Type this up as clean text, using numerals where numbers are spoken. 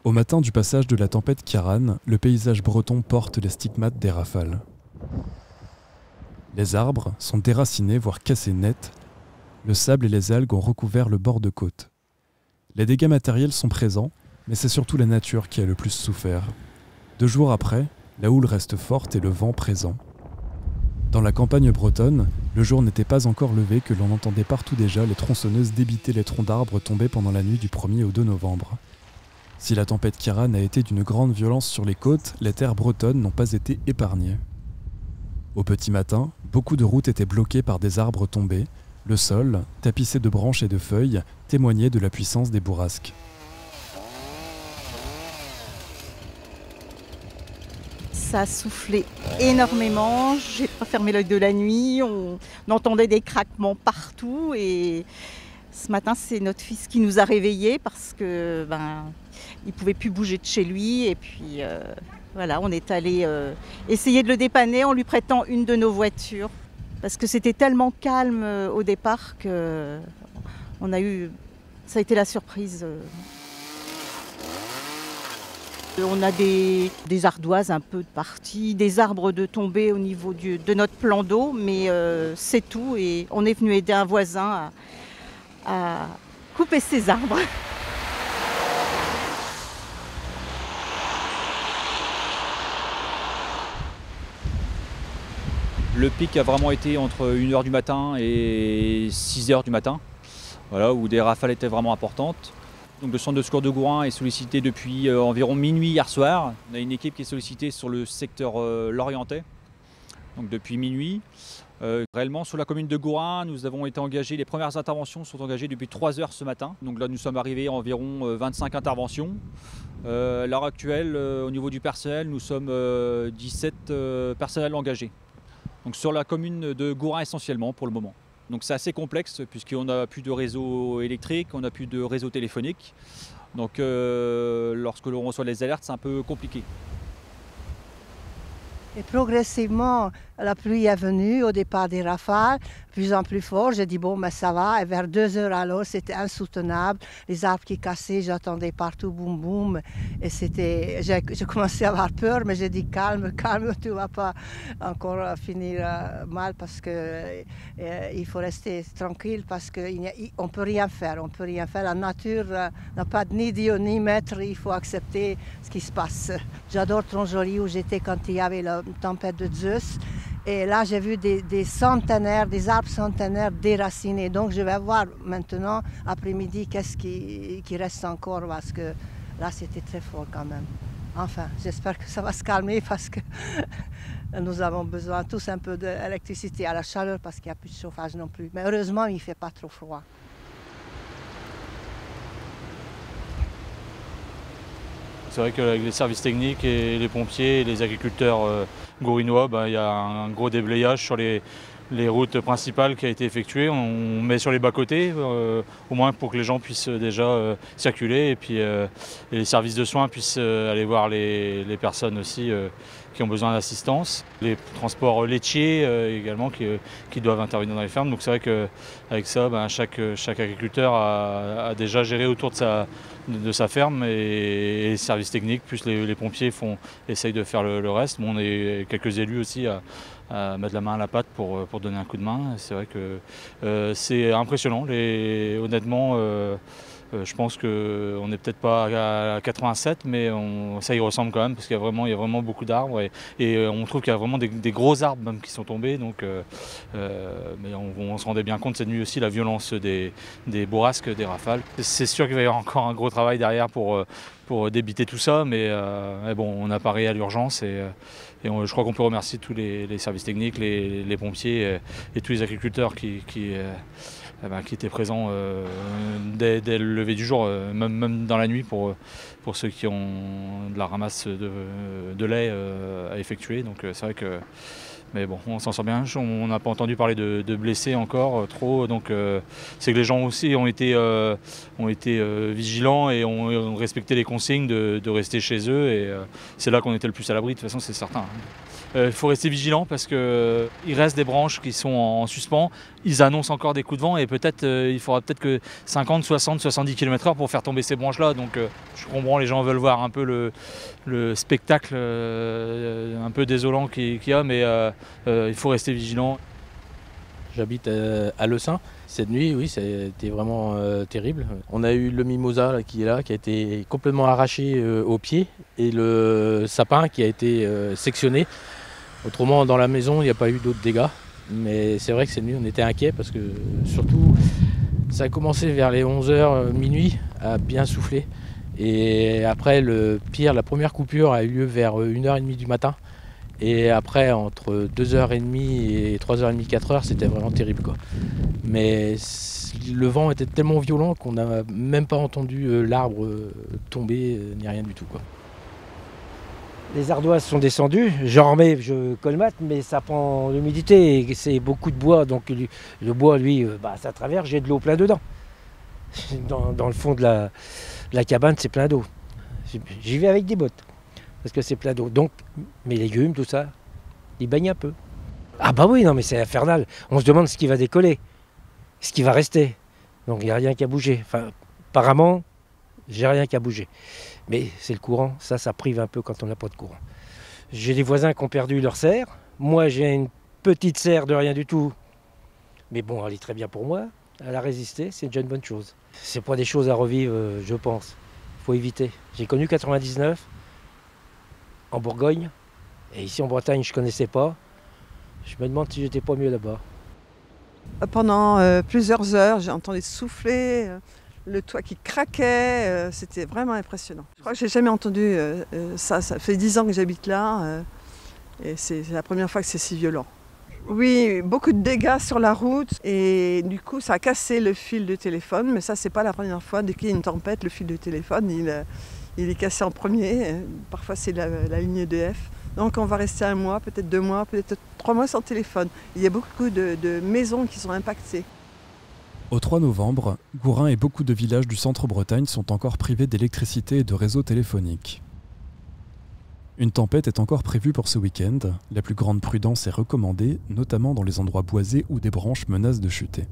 Au matin du passage de la tempête Kiaran, le paysage breton porte les stigmates des rafales. Les arbres sont déracinés, voire cassés net. Le sable et les algues ont recouvert le bord de côte. Les dégâts matériels sont présents, mais c'est surtout la nature qui a le plus souffert. 2 jours après, la houle reste forte et le vent présent. Dans la campagne bretonne, le jour n'était pas encore levé que l'on entendait partout déjà les tronçonneuses débiter les troncs d'arbres tombés pendant la nuit du 1er au 2 novembre. Si la tempête Kiaran a été d'une grande violence sur les côtes, les terres bretonnes n'ont pas été épargnées. Au petit matin, beaucoup de routes étaient bloquées par des arbres tombés. Le sol, tapissé de branches et de feuilles, témoignait de la puissance des bourrasques. Ça soufflait énormément, j'ai pas fermé l'œil de la nuit, on entendait des craquements partout et ce matin c'est notre fils qui nous a réveillés parce que il pouvait plus bouger de chez lui et puis voilà, on est allé essayer de le dépanner en lui prêtant une de nos voitures parce que c'était tellement calme au départ que ça a été la surprise. On a des ardoises un peu de parties, des arbres de tomber au niveau de notre plan d'eau, mais c'est tout. Et on est venu aider un voisin à couper ses arbres. Le pic a vraiment été entre 1h du matin et 6h du matin, voilà, où des rafales étaient vraiment importantes. Donc le centre de secours de Gourin est sollicité depuis environ minuit hier soir. On a une équipe qui est sollicitée sur le secteur Lorientais, donc depuis minuit. Réellement sur la commune de Gourin, nous avons été engagés, les premières interventions sont engagées depuis 3h ce matin. Donc là nous sommes arrivés à environ 25 interventions. À l'heure actuelle, au niveau du personnel, nous sommes 17 personnels engagés. Donc sur la commune de Gourin essentiellement pour le moment. Donc c'est assez complexe puisqu'on n'a plus de réseau électrique, on n'a plus de réseau téléphonique. Donc lorsque l'on reçoit les alertes, c'est un peu compliqué. Et progressivement, la pluie est venue au départ des rafales, de plus en plus fort. J'ai dit bon, mais ça va. Et vers 2h alors, c'était insoutenable. Les arbres qui cassaient, j'entendais partout boum boum. Et j'ai commencé à avoir peur, mais j'ai dit calme, calme, tu ne vas pas encore finir mal parce que il faut rester tranquille parce qu'on ne peut rien faire. On peut rien faire. La nature n'a pas ni Dieu ni maître. Il faut accepter ce qui se passe. J'adore Tronjoli où j'étais quand il y avait la tempête de Zeus. Et là, j'ai vu des centenaires, des arbres centenaires déracinés. Donc, je vais voir maintenant, après-midi, qu'est-ce qui reste encore, parce que là, c'était très fort quand même. Enfin, j'espère que ça va se calmer parce que nous avons besoin tous un peu d'électricité à la chaleur parce qu'il n'y a plus de chauffage non plus. Mais heureusement, il ne fait pas trop froid. C'est vrai qu'avec les services techniques et les pompiers et les agriculteurs gourinois, il y a un gros déblayage sur les routes principales qui a été effectué. On met sur les bas-côtés, au moins pour que les gens puissent déjà circuler et puis les services de soins puissent aller voir les personnes aussi qui ont besoin d'assistance. Les transports laitiers également qui doivent intervenir dans les fermes. Donc c'est vrai qu'avec ça, chaque agriculteur a déjà géré autour de sa ferme et les services techniques, plus les pompiers essayent de faire le reste. Bon, on est quelques élus aussi à mettre la main à la pâte pour donner un coup de main. C'est vrai que c'est impressionnant. Honnêtement, je pense qu'on n'est peut-être pas à 87, mais ça y ressemble quand même parce qu'il y a vraiment beaucoup d'arbres et on trouve qu'il y a vraiment des gros arbres même qui sont tombés. Donc, mais on se rendait bien compte cette nuit aussi la violence des bourrasques, des rafales. C'est sûr qu'il va y avoir encore un gros travail derrière pour débiter tout ça, mais bon, on a paré à l'urgence et je crois qu'on peut remercier tous les services techniques, les pompiers et tous les agriculteurs qui étaient présents dès le lever du jour, même dans la nuit pour ceux qui ont de la ramasse de lait à effectuer. Donc c'est vrai que, mais bon, on s'en sort bien. On n'a pas entendu parler de blessés encore trop, donc c'est que les gens aussi ont été vigilants et ont respecté les consignes de rester chez eux et c'est là qu'on était le plus à l'abri, de toute façon c'est certain. Il faut rester vigilant parce qu'il reste des branches qui sont en suspens. Ils annoncent encore des coups de vent et peut-être il faudra peut-être que 50, 60, 70 km/h pour faire tomber ces branches-là. Donc je comprends, les gens veulent voir un peu le spectacle un peu désolant qu'il y a, mais il faut rester vigilant. J'habite à Lessin. Cette nuit, oui, ça a été vraiment terrible. On a eu le mimosa là, qui est là, qui a été complètement arraché au pied, et le sapin qui a été sectionné. Autrement, dans la maison, il n'y a pas eu d'autres dégâts. Mais c'est vrai que cette nuit, on était inquiets parce que surtout, ça a commencé vers les 11h, minuit, à bien souffler. Et après, le pire, la première coupure a eu lieu vers 1h30 du matin. Et après, entre 2h30 et 3h30, 4h, c'était vraiment terrible, quoi. Mais le vent était tellement violent qu'on n'a même pas entendu l'arbre tomber, ni rien du tout, quoi. Les ardoises sont descendues, j'en remets, je colmate, mais ça prend l'humidité et c'est beaucoup de bois. Donc le bois, lui, ça traverse, j'ai de l'eau plein dedans. Dans le fond de la cabane, c'est plein d'eau. J'y vais avec des bottes. Parce que c'est plein d'eau. Donc, mes légumes, tout ça, ils baignent un peu. Ah bah oui, non mais c'est infernal. On se demande ce qui va décoller, ce qui va rester. Donc il n'y a rien qu'à bouger. Enfin, apparemment, j'ai rien qu'à bouger. Mais c'est le courant, ça prive un peu quand on n'a pas de courant. J'ai des voisins qui ont perdu leur serre. Moi, j'ai une petite serre de rien du tout. Mais bon, elle est très bien pour moi. Elle a résisté, c'est déjà une bonne chose. C'est pas des choses à revivre, je pense. Il faut éviter. J'ai connu 99. En Bourgogne, et ici en Bretagne je ne connaissais pas. Je me demande si j'étais pas mieux là-bas. Pendant plusieurs heures, j'ai entendu souffler, le toit qui craquait, c'était vraiment impressionnant. Je crois que j'ai jamais entendu ça. Ça fait 10 ans que j'habite là, et c'est la première fois que c'est si violent. Oui, beaucoup de dégâts sur la route, et du coup ça a cassé le fil de téléphone, mais ça c'est pas la première fois. Dès qu'il y a une tempête, le fil de téléphone, il est cassé en premier, parfois c'est la ligne EDF. Donc on va rester 1 mois, peut-être 2 mois, peut-être 3 mois sans téléphone. Il y a beaucoup de maisons qui sont impactées. Au 3 novembre, Gourin et beaucoup de villages du centre-Bretagne sont encore privés d'électricité et de réseau téléphonique. Une tempête est encore prévue pour ce week-end. La plus grande prudence est recommandée, notamment dans les endroits boisés où des branches menacent de chuter.